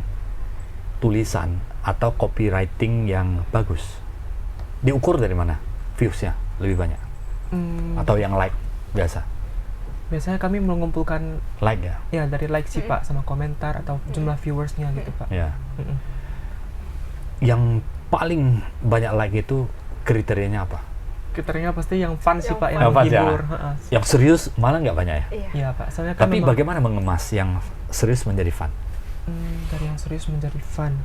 atau copywriting yang bagus diukur dari mana? Views-nya lebih banyak atau yang like biasa? Biasanya kami mengumpulkan like ya? Ya dari like sih Pak, sama komentar atau jumlah viewersnya gitu Pak. Yang paling banyak like itu kriterianya apa? Kriterianya pasti yang fun sih Pak, yang menghibur. Yang serius malah nggak banyak ya? Iya Pak. Soalnya tapi bagaimana mengemas yang serius menjadi fun? Dari yang serius menjadi fun.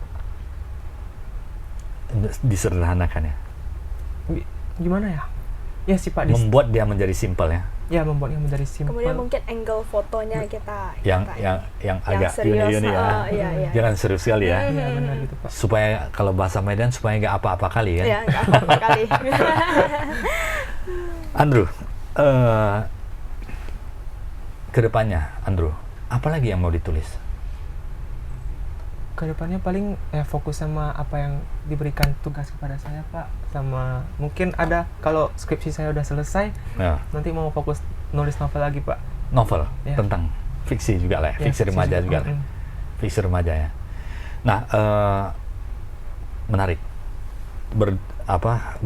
Disederhanakan ya? Gimana ya? Ya sih Pak. Membuat dia menjadi simple ya? Ya, membuatnya menjadi simple. Kemudian mungkin angle fotonya kita yang agak serius ya. Jangan serius sekali ya. Iya benar gitu Pak. Supaya kalau bahasa Medan supaya nggak apa-apa kali ya. Iya, nggak apa-apa kali. Andrew, kedepannya Andrew, apa lagi yang mau ditulis? Kedepannya paling fokus sama apa yang diberikan tugas kepada saya Pak, sama mungkin ada kalau skripsi saya udah selesai nanti mau fokus nulis novel lagi Pak. Novel tentang fiksi juga lah, fiksi remaja juga lah, fiksi remaja ya. Nah, menarik,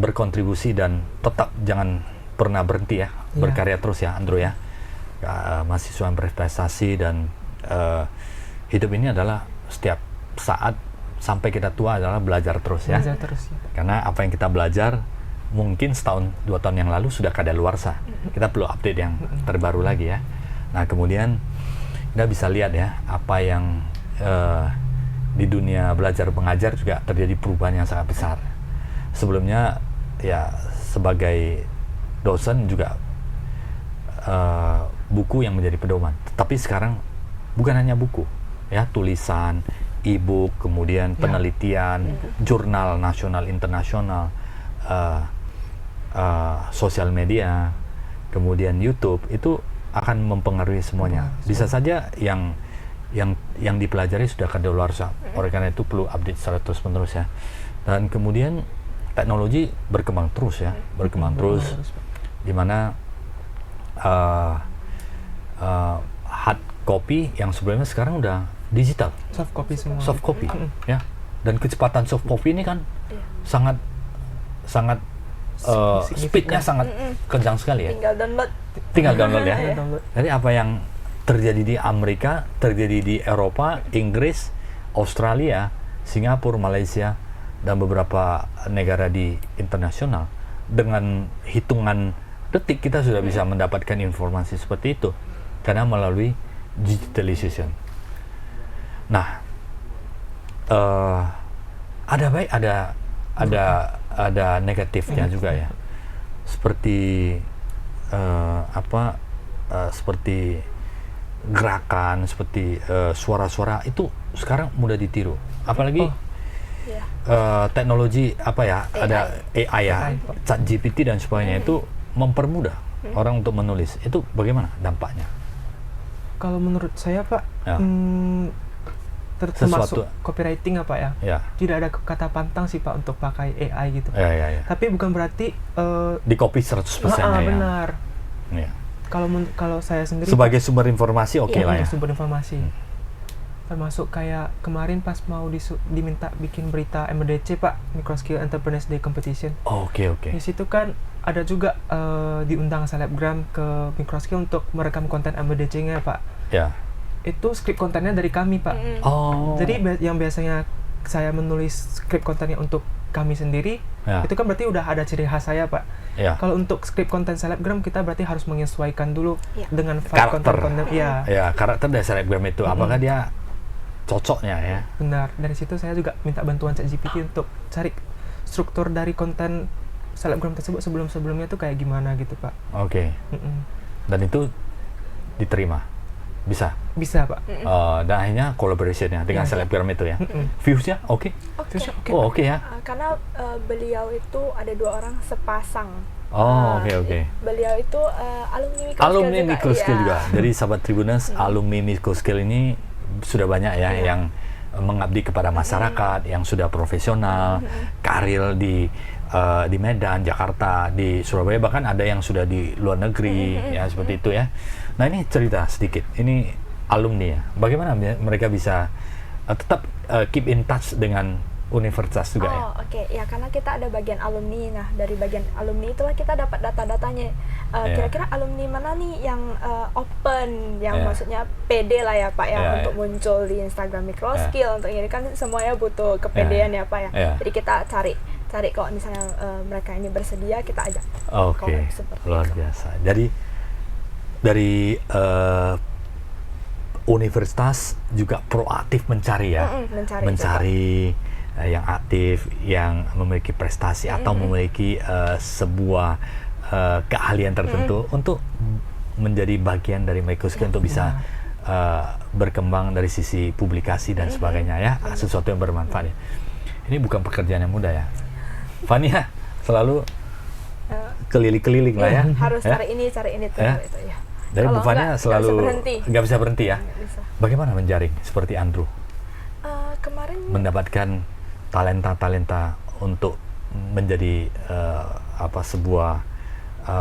berkontribusi dan tetap jangan pernah berhenti ya, berkarya terus ya Andrew ya. Mahasiswa yang berprestasi dan hidup ini adalah setiap saat sampai kita tua adalah belajar terus ya. Belajar terus ya. Karena apa yang kita belajar mungkin setahun 2 tahun yang lalu sudah kadaluarsa. Kita perlu update yang terbaru lagi ya. Nah kemudian kita bisa lihat ya apa yang di dunia belajar mengajar juga terjadi perubahan yang sangat besar. Sebelumnya ya sebagai dosen juga buku yang menjadi pedoman. Tapi sekarang bukan hanya buku, ya tulisan, e-book, kemudian penelitian, jurnal nasional internasional, sosial media, kemudian YouTube itu akan mempengaruhi semuanya. Bisa saja yang dipelajari sudah kadaluarsa. Oleh karena itu perlu update secara terus-menerus ya. Dan kemudian teknologi berkembang terus ya, di mana hard copy yang sebelumnya sekarang udah digital, soft copy semua, ya. Dan kecepatan soft copy ini kan sangat speednya sangat kencang sekali ya. Tinggal download ya. Jadi apa yang terjadi di Amerika, terjadi di Eropa, Inggris, Australia, Singapura, Malaysia, dan beberapa negara di internasional, dengan hitungan detik kita sudah bisa mendapatkan informasi seperti itu karena melalui digitalization. Nah, ada baik, ada negatifnya juga ya. Seperti seperti gerakan, seperti suara-suara itu sekarang mudah ditiru. Apalagi teknologi ada AI ya, ChatGPT dan sebagainya itu mempermudah orang untuk menulis. Itu bagaimana dampaknya? Kalau menurut saya Pak, termasuk copywriting apa ya? Tidak ada kata pantang sih Pak untuk pakai AI gitu. Tapi bukan berarti di copy 100% ya. Benar. Kalau saya sendiri sebagai sumber informasi lah ya. Sumber informasi. Termasuk kayak kemarin pas mau diminta bikin berita MDC Pak, Microskill Entrepreneurs Day Competition. Oke. Di situ kan ada juga diundang selebgram ke Microskill untuk merekam konten MDC-nya Pak. Ya. Itu skrip kontennya dari kami Pak. Jadi yang biasanya saya menulis skrip kontennya untuk kami sendiri, itu kan berarti udah ada ciri khas saya Pak. Kalau untuk skrip konten selebgram kita berarti harus menyesuaikan dulu dengan karakter konten. Karakter dari selebgram itu apakah dia cocoknya ya. Benar, dari situ saya juga minta bantuan ChatGPT untuk cari struktur dari konten selebgram tersebut sebelum-sebelumnya tuh kayak gimana gitu Pak. Dan itu diterima? Bisa Pak. Dan akhirnya collaboration ya dengan selebgram itu ya. Views-nya oke ya. Karena beliau itu ada 2 orang sepasang. Oke. Beliau itu alumni Microskill juga. Jadi sahabat Tribuners, alumni Microskill ini sudah banyak ya yang mengabdi kepada masyarakat, yang sudah profesional, karir di Medan, Jakarta, di Surabaya, bahkan ada yang sudah di luar negeri ya seperti itu ya. Nah ini cerita sedikit, ini alumni ya, bagaimana mereka bisa tetap keep in touch dengan universitas juga ya? Ya karena kita ada bagian alumni. Nah dari bagian alumni itulah kita dapat data-datanya. Kira-kira alumni mana nih yang open, yang maksudnya pede lah ya Pak ya untuk muncul di Instagram Microskill. Untuk ini kan semuanya butuh kepedean ya Pak ya. Jadi kita cari kalau misalnya mereka ini bersedia, kita ajak. Luar biasa. Jadi dari universitas juga proaktif mencari ya, mencari yang aktif, yang memiliki prestasi atau memiliki sebuah keahlian tertentu untuk menjadi bagian dari Microskill untuk bisa berkembang dari sisi publikasi dan sebagainya ya, sesuatu yang bermanfaat ya. Ini bukan pekerjaan yang mudah ya, Fania, selalu keliling-keliling lah ya. Harus cari ini itu ya. Dari Bu Fania selalu nggak bisa berhenti ya. Bagaimana menjaring seperti Andrew? Kemarin mendapatkan talenta untuk menjadi sebuah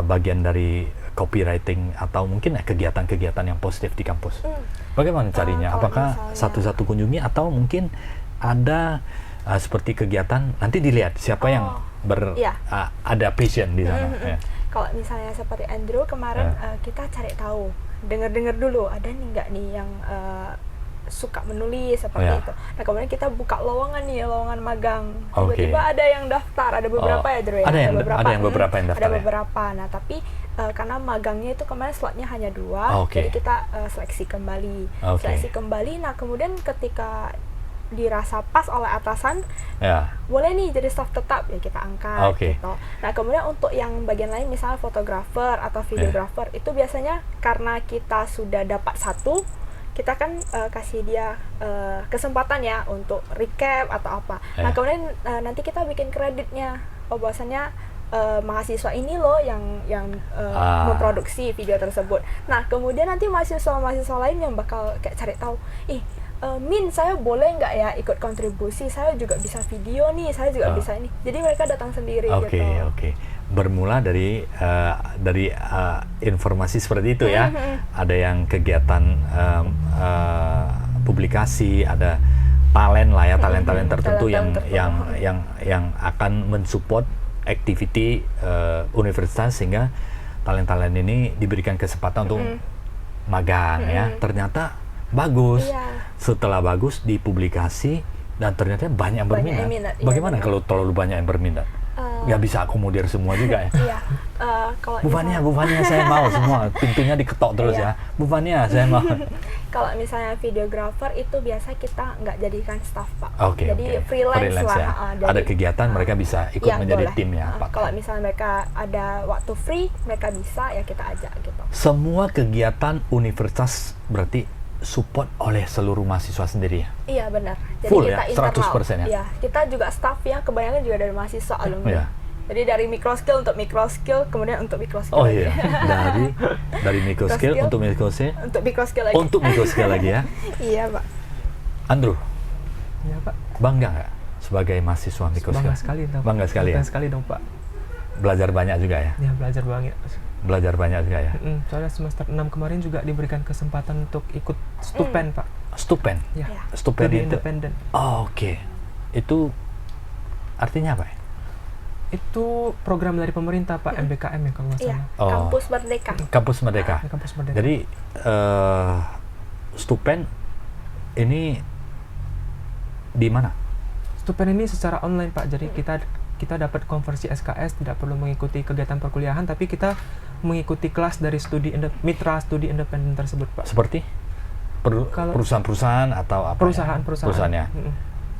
bagian dari copywriting atau mungkin kegiatan-kegiatan yang positif di kampus. Bagaimana carinya? Apakah satu-satu kunjungi atau mungkin ada seperti kegiatan nanti dilihat siapa yang ada passion di sana. Kalau misalnya seperti Andrew kemarin kita cari tahu, dengar dulu ada nih nggak nih yang suka menulis seperti itu. Nah kemudian kita buka lowongan nih, lowongan magang. Tiba-tiba ada yang daftar, ada beberapa ya Drew ya. Ada beberapa yang daftar. Ada beberapa. Nah tapi karena magangnya itu kemarin slotnya hanya 2, jadi kita seleksi kembali. Nah kemudian ketika dirasa pas oleh atasan, boleh nih jadi staff tetap, ya kita angkat gitu. Nah kemudian untuk yang bagian lain misalnya fotografer atau videografer itu biasanya karena kita sudah dapat 1, kita kan kasih dia kesempatan ya untuk recap atau apa. Nah kemudian nanti kita bikin kreditnya, bahwasannya mahasiswa ini loh yang memproduksi video tersebut. Nah kemudian nanti mahasiswa lain yang bakal kayak cari tahu, Min, saya boleh nggak ya ikut kontribusi? Saya juga bisa video nih, saya juga bisa ini. Jadi mereka datang sendiri gitu. Oke. Bermula dari informasi seperti itu ya. Ada yang kegiatan publikasi, ada talent lah ya, talent tertentu yang akan mensupport activity universitas, sehingga talent ini diberikan kesempatan untuk magang ya. Ternyata bagus. Setelah bagus dipublikasi dan ternyata banyak yang berminat. Bagaimana kalau terlalu banyak yang berminat? Nggak bisa akomodir semua juga ya. Bu Fania saya mau semua, pintunya diketok terus ya. Bu Fania saya mau. Kalau misalnya videografer itu biasa kita nggak jadikan staff Pak. Jadi freelance lah. Ya. Ada kegiatan mereka bisa ikut menjadi boleh. tim ya Pak. Kalau misalnya mereka ada waktu free, mereka bisa ya kita ajak gitu. Semua kegiatan universitas berarti support oleh seluruh mahasiswa sendiri ya? Iya benar. Jadi full kita ya? 100% ya? Iya, kita juga staff ya, kebanyakan juga dari mahasiswa alumni. Jadi dari microskill untuk microskill, kemudian untuk microskill lagi. Dari microskill untuk microskill. Untuk microskill lagi. Untuk microskill lagi ya? Iya Pak. Andrew? Iya Pak. Bangga nggak sebagai mahasiswa microskill? Bangga sekali dong. Bangga sekali ya? Bangga sekali dong Pak. Belajar banyak juga ya? Iya, belajar banyak. Belajar banyak juga ya? Soalnya semester 6 kemarin juga diberikan kesempatan untuk ikut Stupen Pak. Stupen? Ya. Stupen Studi itu? independen. Oke. Itu artinya apa ya? Itu program dari pemerintah Pak, MBKM ya kalau nggak salah. Kampus Merdeka. Kampus Merdeka. Kampus Merdeka. Jadi Stupen ini di mana? Stupen ini secara online Pak. Jadi kita dapat konversi SKS, tidak perlu mengikuti kegiatan perkuliahan, tapi kita mengikuti kelas dari mitra studi independen tersebut Pak. Seperti perusahaan-perusahaan atau apa? Perusahaan ya.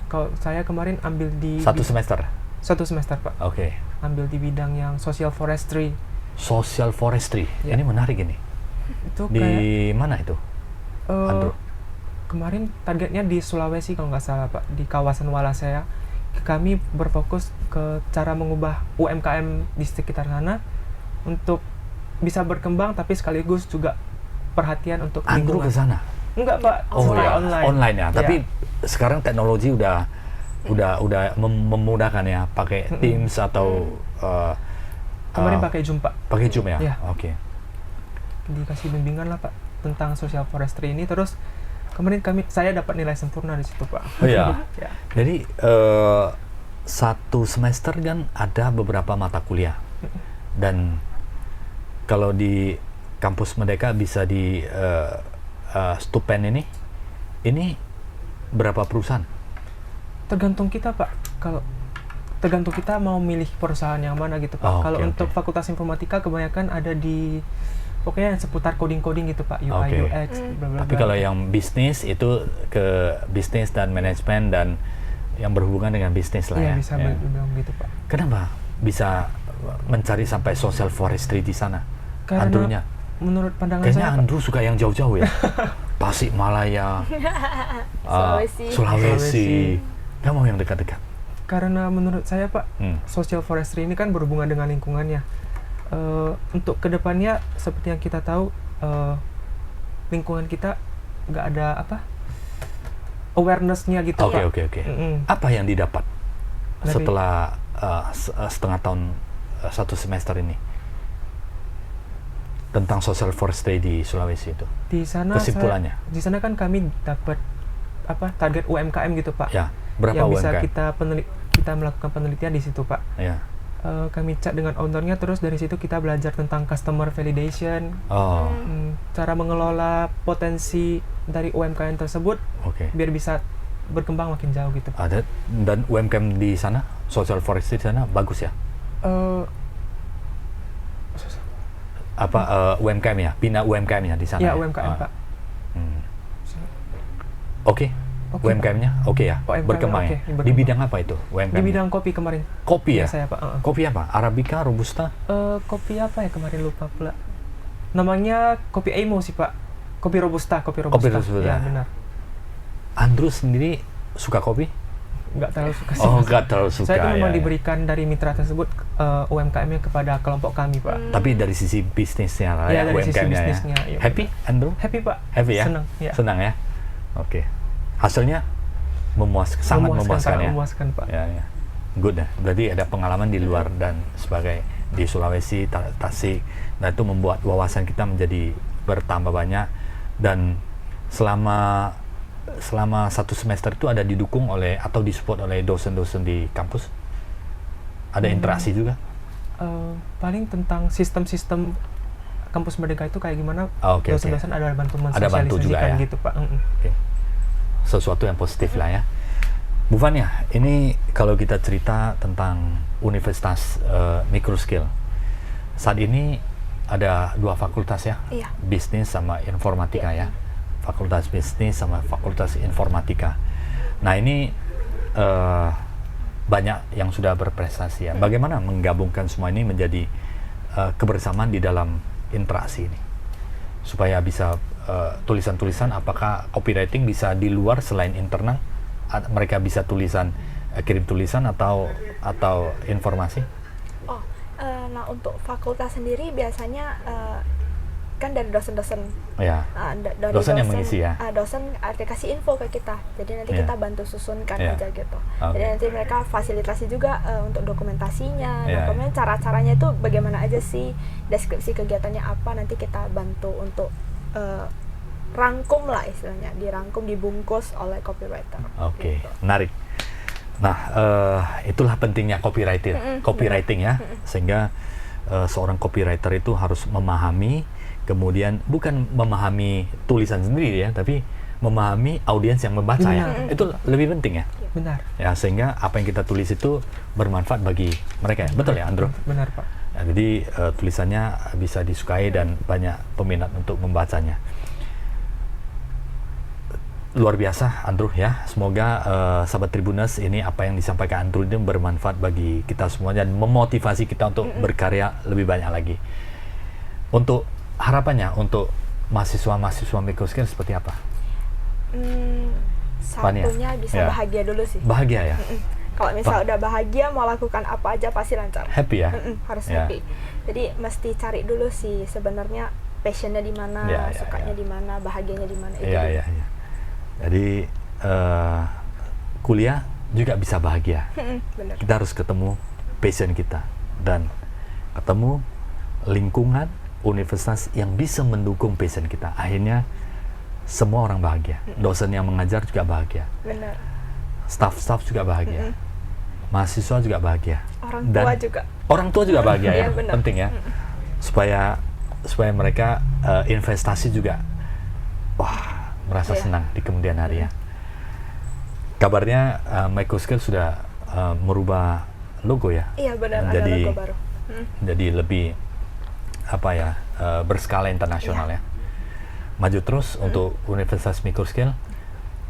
Kalau saya kemarin ambil di satu semester Pak. Ambil di bidang yang social forestry. Ya. Ini menarik ini. Itu di mana itu? Andrew? Kemarin targetnya di Sulawesi kalau nggak salah Pak, di kawasan Walasea. Kami berfokus ke cara mengubah UMKM di sekitar sana untuk bisa berkembang, tapi sekaligus juga perhatian untuk Andrew ke sana? Enggak Pak, online ya. Tapi sekarang teknologi udah memudahkan ya, pakai Teams atau kemarin pakai Zoom Pak. Pakai Zoom ya? Dikasih bimbingan lah Pak tentang social forestry ini, terus kemarin saya dapat nilai sempurna di situ Pak. Jadi satu semester kan ada beberapa mata kuliah, dan kalau di kampus Merdeka bisa di Stupen ini berapa perusahaan? Tergantung kita Pak. Kalau tergantung kita mau milih perusahaan yang mana gitu Pak. Kalau untuk Fakultas Informatika kebanyakan ada di pokoknya seputar coding gitu Pak, UI, UX, bla. Tapi kalau yang bisnis itu ke bisnis dan manajemen dan yang berhubungan dengan bisnis lah ya. Iya, bisa bilang gitu Pak. Kenapa bisa mencari sampai social forestry di sana? Karena Andrew-nya? Menurut pandangan kayaknya saya Andrew suka yang jauh-jauh ya. Tasikmalaya, Sulawesi. Nggak mau yang dekat-dekat. Karena menurut saya Pak, social forestry ini kan berhubungan dengan lingkungannya. Untuk kedepannya seperti yang kita tahu, lingkungan kita nggak ada awareness-nya gitu Pak. Oke. Apa yang didapat setelah setengah tahun satu semester ini tentang social forestry di Sulawesi itu? Di sana kesimpulannya? Di sana kan kami dapat target UMKM gitu Pak. Ya, berapa yang UMKM? Bisa kita melakukan penelitian di situ Pak. Ya. Kami chat dengan ownernya, terus dari situ kita belajar tentang customer validation, cara mengelola potensi dari UMKM tersebut, biar bisa berkembang makin jauh gitu. Ada, dan UMKM di sana, social forestry di sana bagus ya? UMKM ya? Bina UMKM ya di sana? Ya, UMKM Pak. Oke. UMKM-nya oke ya? Berkembang ya? Di bidang apa itu UMKM? Di bidang kopi kemarin. Kopi ya? Saya, Pak. Kopi apa? Arabica, Robusta? Kopi apa ya kemarin, lupa pula. Namanya kopi Aimo sih Pak. Kopi Robusta. Ya, benar. Andrew sendiri suka kopi? Nggak terlalu suka sih. Nggak terlalu suka. Saya itu memang diberikan dari mitra tersebut UMKM-nya kepada kelompok kami Pak. Tapi dari sisi bisnisnya lah ya, dari sisi bisnisnya. Ya. Happy, Andrew? Happy Pak. Happy ya? Senang ya. Senang ya? Oke. Hasilnya sangat memuaskan ya? Memuaskan Pak. Ya. Good ya. Berarti ada pengalaman di luar dan sebagai di Sulawesi, Tasik. Nah itu membuat wawasan kita menjadi bertambah banyak, dan selama satu semester itu ada didukung oleh atau disupport oleh dosen-dosen di kampus. Ada interaksi juga. Paling tentang sistem-sistem kampus Merdeka itu kayak gimana, dosen-dosen ada bantu mensosialisasikan gitu Pak. Okay. Sesuatu yang positif lah ya. Bu Fania, ini kalau kita cerita tentang Universitas Microskill, saat ini ada 2 fakultas ya, bisnis sama informatika ya. Fakultas bisnis sama fakultas informatika. Nah ini banyak yang sudah berprestasi ya. Bagaimana menggabungkan semua ini menjadi kebersamaan di dalam interaksi ini, supaya bisa tulisan-tulisan, apakah copywriting bisa di luar selain internal, mereka bisa kirim tulisan atau informasi? Nah untuk fakultas sendiri biasanya kan dari dosen-dosen, dosen yang mengisi ya, dosen kasih info ke kita, jadi nanti kita bantu susunkan aja gitu. Jadi nanti mereka fasilitasi juga untuk dokumentasinya. Kemudian cara-caranya itu bagaimana aja sih, deskripsi kegiatannya apa, nanti kita bantu untuk rangkum lah istilahnya, dirangkum, dibungkus oleh copywriter. Oke, menarik. Nah itulah pentingnya copywriting ya, sehingga seorang copywriter itu harus memahami, kemudian bukan memahami tulisan sendiri ya, tapi memahami audiens yang membaca ya. Itu lebih penting ya. Benar. Ya, sehingga apa yang kita tulis itu bermanfaat bagi mereka ya. Betul ya, Andrew? Benar, Pak. Ya, jadi tulisannya bisa disukai dan banyak peminat untuk membacanya. Luar biasa Andrew ya. Semoga sahabat Tribuners, ini apa yang disampaikan Andrew ini bermanfaat bagi kita semua dan memotivasi kita untuk berkarya lebih banyak lagi. Untuk harapannya untuk mahasiswa Microskill seperti apa? Satunya bisa bahagia dulu sih. Bahagia ya? Kalau misal udah bahagia, mau lakukan apa aja pasti lancar. Happy ya? Harus happy. Jadi mesti cari dulu sih sebenarnya passionnya di mana, sukanya di mana, bahagianya di mana. Iya. Jadi kuliah juga bisa bahagia. Bener. Kita harus ketemu passion kita dan ketemu lingkungan universitas yang bisa mendukung passion kita. Akhirnya semua orang bahagia. Dosen yang mengajar juga bahagia. Benar. Staff juga bahagia. Mahasiswa juga bahagia. Orang tua juga bahagia ya. Penting ya. Supaya mereka investasi juga merasa senang di kemudian hari ya. Kabarnya Microskill sudah merubah logo ya. Iya benar, ada logo baru. Jadi lebih berskala internasional ya. Maju terus untuk Universitas Microskill.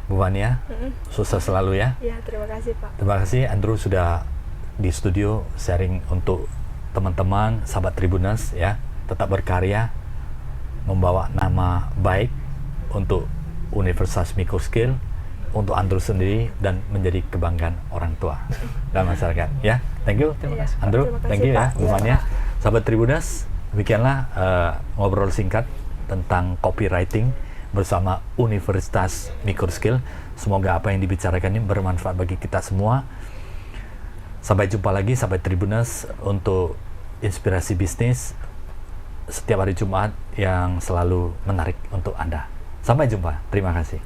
Bu Fania, sukses selalu ya. Iya, terima kasih Pak. Terima kasih Andrew sudah di studio sharing untuk teman-teman sahabat Tribuners ya. Tetap berkarya, membawa nama baik untuk Universitas Microskill, untuk Andrew sendiri, dan menjadi kebanggaan orang tua dan masyarakat ya. Thank you Andrew, thank you ya Bu Fania. Sahabat Tribuners, demikianlah ngobrol singkat tentang copywriting bersama Universitas Microskill. Semoga apa yang dibicarakan ini bermanfaat bagi kita semua. Sampai jumpa lagi sahabat Tribuners untuk inspirasi bisnis setiap hari Jumat yang selalu menarik untuk Anda. Sampai jumpa. Terima kasih.